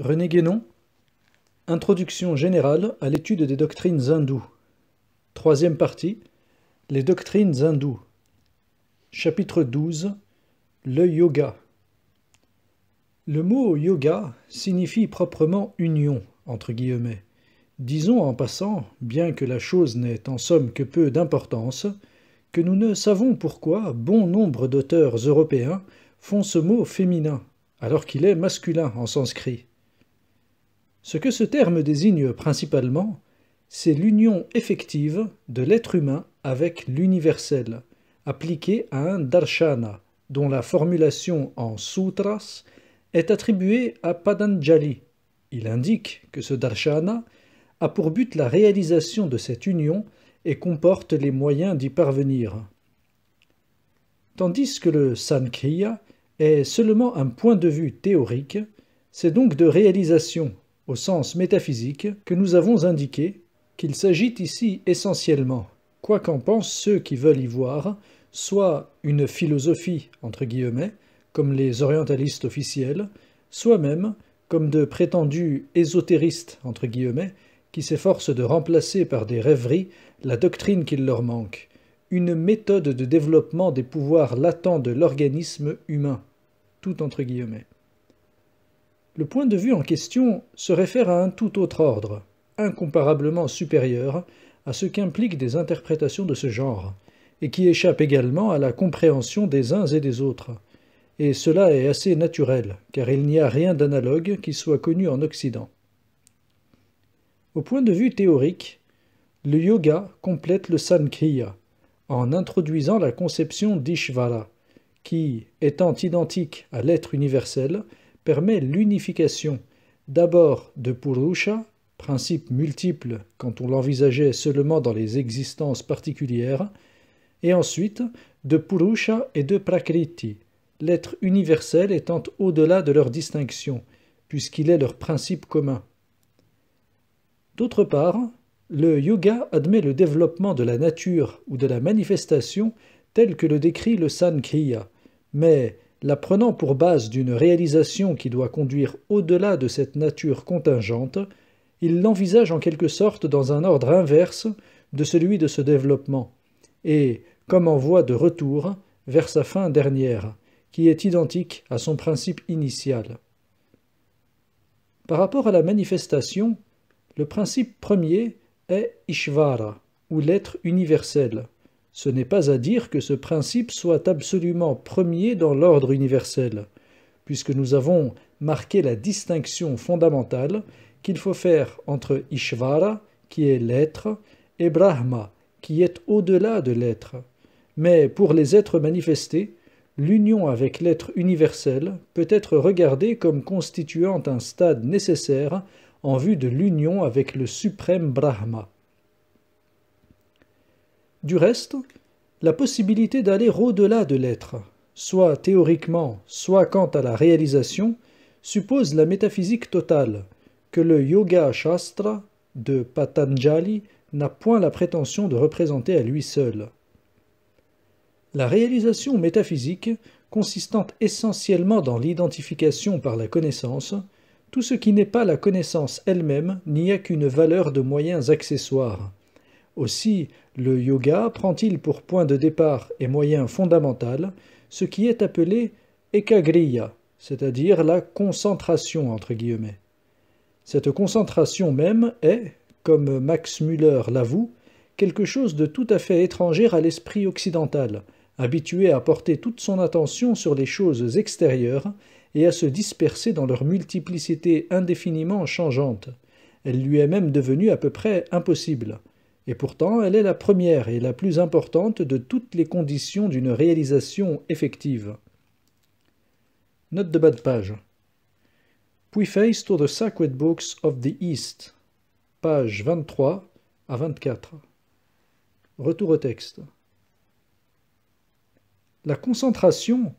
René Guénon, Introduction générale à l'étude des doctrines hindoues. Troisième partie, les doctrines hindoues. Chapitre 12, le yoga. Le mot yoga signifie proprement union, entre guillemets. Disons en passant, bien que la chose n'ait en somme que peu d'importance, que nous ne savons pourquoi bon nombre d'auteurs européens font ce mot féminin, alors qu'il est masculin en sanskrit. Ce que ce terme désigne principalement, c'est l'union effective de l'être humain avec l'universel, appliquée à un darshana, dont la formulation en sutras est attribuée à Patanjali. Il indique que ce darshana a pour but la réalisation de cette union et comporte les moyens d'y parvenir. Tandis que le Sankhya est seulement un point de vue théorique, c'est donc de réalisation, au sens métaphysique, que nous avons indiqué qu'il s'agit ici essentiellement, quoi qu'en pensent ceux qui veulent y voir, soit une philosophie, entre guillemets, comme les orientalistes officiels, soit même comme de prétendus ésotéristes, entre guillemets, qui s'efforcent de remplacer par des rêveries la doctrine qu'il leur manque, une méthode de développement des pouvoirs latents de l'organisme humain, tout entre guillemets. Le point de vue en question se réfère à un tout autre ordre, incomparablement supérieur à ce qu'impliquent des interprétations de ce genre, et qui échappe également à la compréhension des uns et des autres. Et cela est assez naturel, car il n'y a rien d'analogue qui soit connu en Occident. Au point de vue théorique, le yoga complète le Sankhya, en introduisant la conception d'Ishvara, qui, étant identique à l'être universel, permet l'unification d'abord de Purusha, principe multiple quand on l'envisageait seulement dans les existences particulières, et ensuite de Purusha et de Prakriti, l'être universel étant au-delà de leur distinction, puisqu'il est leur principe commun. D'autre part, le yoga admet le développement de la nature ou de la manifestation tel que le décrit le Sankhya, mais la prenant pour base d'une réalisation qui doit conduire au-delà de cette nature contingente, il l'envisage en quelque sorte dans un ordre inverse de celui de ce développement, et comme en voie de retour vers sa fin dernière, qui est identique à son principe initial. Par rapport à la manifestation, le principe premier est Ishvara, ou l'être universel. Ce n'est pas à dire que ce principe soit absolument premier dans l'ordre universel, puisque nous avons marqué la distinction fondamentale qu'il faut faire entre Ishvara, qui est l'être, et Brahma, qui est au-delà de l'être. Mais pour les êtres manifestés, l'union avec l'être universel peut être regardée comme constituant un stade nécessaire en vue de l'union avec le suprême Brahma. Du reste, la possibilité d'aller au-delà de l'être, soit théoriquement, soit quant à la réalisation, suppose la métaphysique totale, que le Yoga Shastra de Patanjali n'a point la prétention de représenter à lui seul. La réalisation métaphysique, consistant essentiellement dans l'identification par la connaissance, tout ce qui n'est pas la connaissance elle-même n'y a qu'une valeur de moyens accessoires. Aussi, le yoga prend-il pour point de départ et moyen fondamental ce qui est appelé ekagriya, c'est-à-dire la concentration entre guillemets. Cette concentration même est, comme Max Müller l'avoue, quelque chose de tout à fait étranger à l'esprit occidental, habitué à porter toute son attention sur les choses extérieures et à se disperser dans leur multiplicité indéfiniment changeante. Elle lui est même devenue à peu près impossible. Et pourtant, elle est la première et la plus importante de toutes les conditions d'une réalisation effective. Note de bas de page. Preface to the Sacred Books of the East, page 23 à 24. Retour au texte. La concentration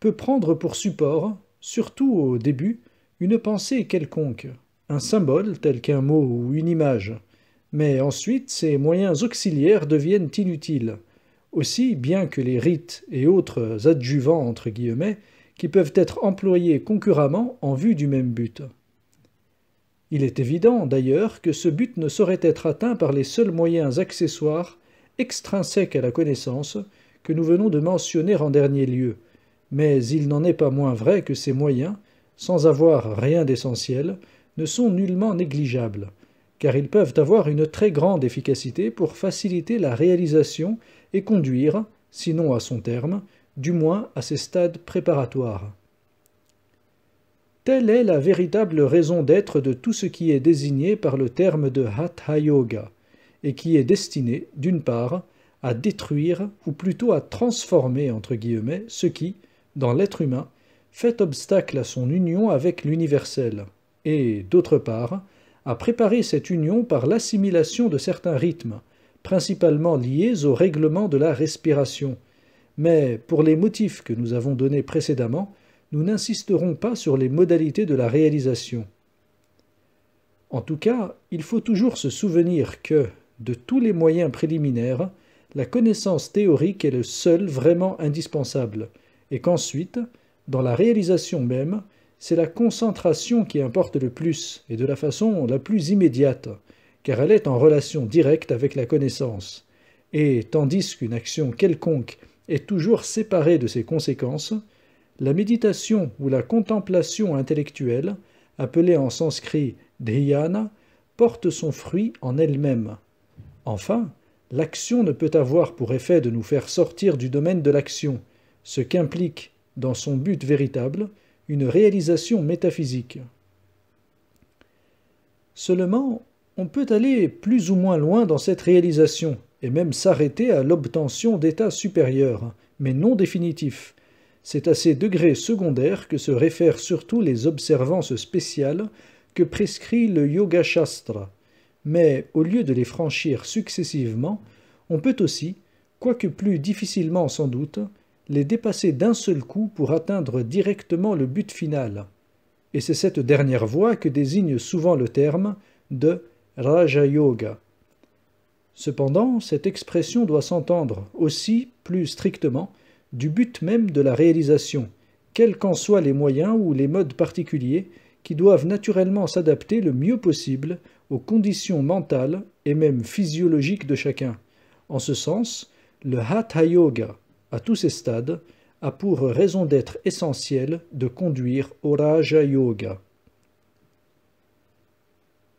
peut prendre pour support, surtout au début, une pensée quelconque, un symbole tel qu'un mot ou une image, mais ensuite ces moyens auxiliaires deviennent inutiles, aussi bien que les rites et autres adjuvants entre guillemets qui peuvent être employés concurremment en vue du même but. Il est évident, d'ailleurs, que ce but ne saurait être atteint par les seuls moyens accessoires, extrinsèques à la connaissance, que nous venons de mentionner en dernier lieu, mais il n'en est pas moins vrai que ces moyens, sans avoir rien d'essentiel, ne sont nullement négligeables, car ils peuvent avoir une très grande efficacité pour faciliter la réalisation et conduire, sinon à son terme, du moins à ses stades préparatoires. Telle est la véritable raison d'être de tout ce qui est désigné par le terme de Hatha Yoga, et qui est destiné, d'une part, à détruire, ou plutôt à transformer, entre guillemets, ce qui, dans l'être humain, fait obstacle à son union avec l'universel, et, d'autre part, à préparer cette union par l'assimilation de certains rythmes, principalement liés au règlement de la respiration. Mais, pour les motifs que nous avons donnés précédemment, nous n'insisterons pas sur les modalités de la réalisation. En tout cas, il faut toujours se souvenir que, de tous les moyens préliminaires, la connaissance théorique est le seul vraiment indispensable, et qu'ensuite, dans la réalisation même, c'est la concentration qui importe le plus, et de la façon la plus immédiate, car elle est en relation directe avec la connaissance. Et tandis qu'une action quelconque est toujours séparée de ses conséquences, la méditation ou la contemplation intellectuelle, appelée en sanskrit dhyana, porte son fruit en elle-même. Enfin, l'action ne peut avoir pour effet de nous faire sortir du domaine de l'action, ce qu'implique, dans son but véritable, une réalisation métaphysique. Seulement, on peut aller plus ou moins loin dans cette réalisation, et même s'arrêter à l'obtention d'états supérieurs, mais non définitifs. C'est à ces degrés secondaires que se réfèrent surtout les observances spéciales que prescrit le Yoga Shastra. Mais au lieu de les franchir successivement, on peut aussi, quoique plus difficilement sans doute, les dépasser d'un seul coup pour atteindre directement le but final. Et c'est cette dernière voie que désigne souvent le terme de Raja Yoga. Cependant, cette expression doit s'entendre aussi, plus strictement, du but même de la réalisation, quels qu'en soient les moyens ou les modes particuliers qui doivent naturellement s'adapter le mieux possible aux conditions mentales et même physiologiques de chacun. En ce sens, le Hatha Yoga, à tous ses stades, a pour raison d'être essentielle de conduire au Raja Yoga.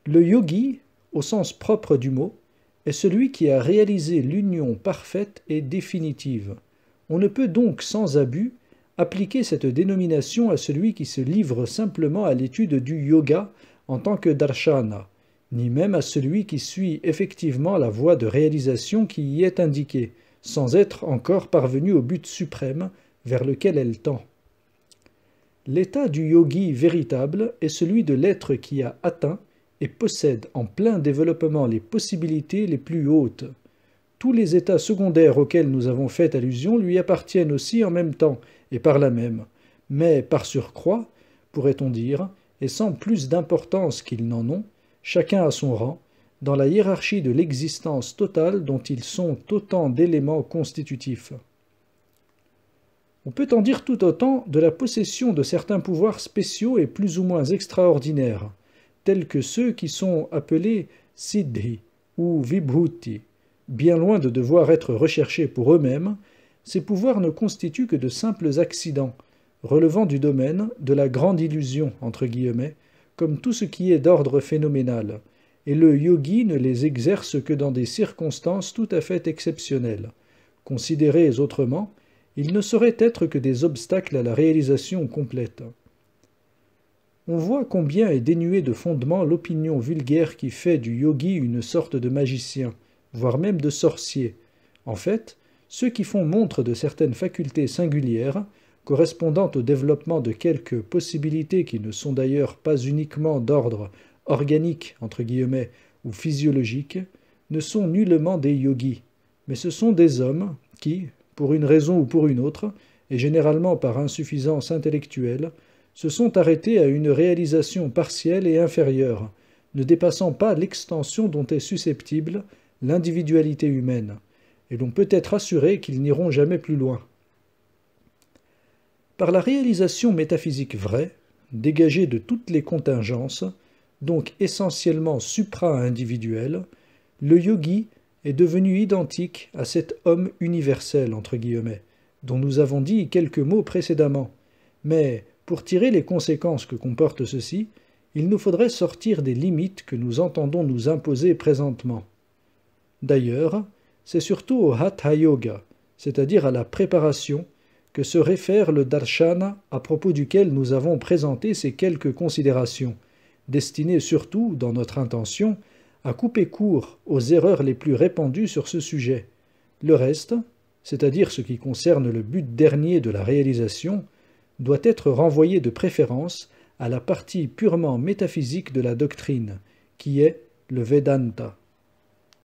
Le yogi, au sens propre du mot, est celui qui a réalisé l'union parfaite et définitive. On ne peut donc sans abus appliquer cette dénomination à celui qui se livre simplement à l'étude du yoga en tant que darshana, ni même à celui qui suit effectivement la voie de réalisation qui y est indiquée, sans être encore parvenu au but suprême vers lequel elle tend. L'état du yogi véritable est celui de l'être qui a atteint et possède en plein développement les possibilités les plus hautes. Tous les états secondaires auxquels nous avons fait allusion lui appartiennent aussi en même temps, et par là même, mais par surcroît, pourrait-on dire, et sans plus d'importance qu'ils n'en ont, chacun à son rang, dans la hiérarchie de l'existence totale dont ils sont autant d'éléments constitutifs. On peut en dire tout autant de la possession de certains pouvoirs spéciaux et plus ou moins extraordinaires, tels que ceux qui sont appelés siddhi ou vibhuti. Bien loin de devoir être recherchés pour eux-mêmes, ces pouvoirs ne constituent que de simples accidents, relevant du domaine de la grande illusion, entre guillemets, comme tout ce qui est d'ordre phénoménal, et le yogi ne les exerce que dans des circonstances tout à fait exceptionnelles. Considérés autrement, ils ne sauraient être que des obstacles à la réalisation complète. On voit combien est dénuée de fondement l'opinion vulgaire qui fait du yogi une sorte de magicien, voire même de sorcier. En fait, ceux qui font montre de certaines facultés singulières, correspondant au développement de quelques possibilités qui ne sont d'ailleurs pas uniquement d'ordre organique, entre guillemets, ou physiologique, ne sont nullement des yogis, mais ce sont des hommes qui, pour une raison ou pour une autre, et généralement par insuffisance intellectuelle, se sont arrêtés à une réalisation partielle et inférieure, ne dépassant pas l'extension dont est susceptible l'individualité humaine, et l'on peut être assuré qu'ils n'iront jamais plus loin. Par la réalisation métaphysique vraie, dégagée de toutes les contingences, donc essentiellement supra-individuel, le yogi est devenu identique à cet homme universel, entre guillemets, dont nous avons dit quelques mots précédemment. Mais pour tirer les conséquences que comporte ceci, il nous faudrait sortir des limites que nous entendons nous imposer présentement. D'ailleurs, c'est surtout au Hatha Yoga, c'est-à-dire à la préparation, que se réfère le darshana à propos duquel nous avons présenté ces quelques considérations, destinées surtout, dans notre intention, à couper court aux erreurs les plus répandues sur ce sujet. Le reste, c'est-à-dire ce qui concerne le but dernier de la réalisation, doit être renvoyé de préférence à la partie purement métaphysique de la doctrine, qui est le Vedanta.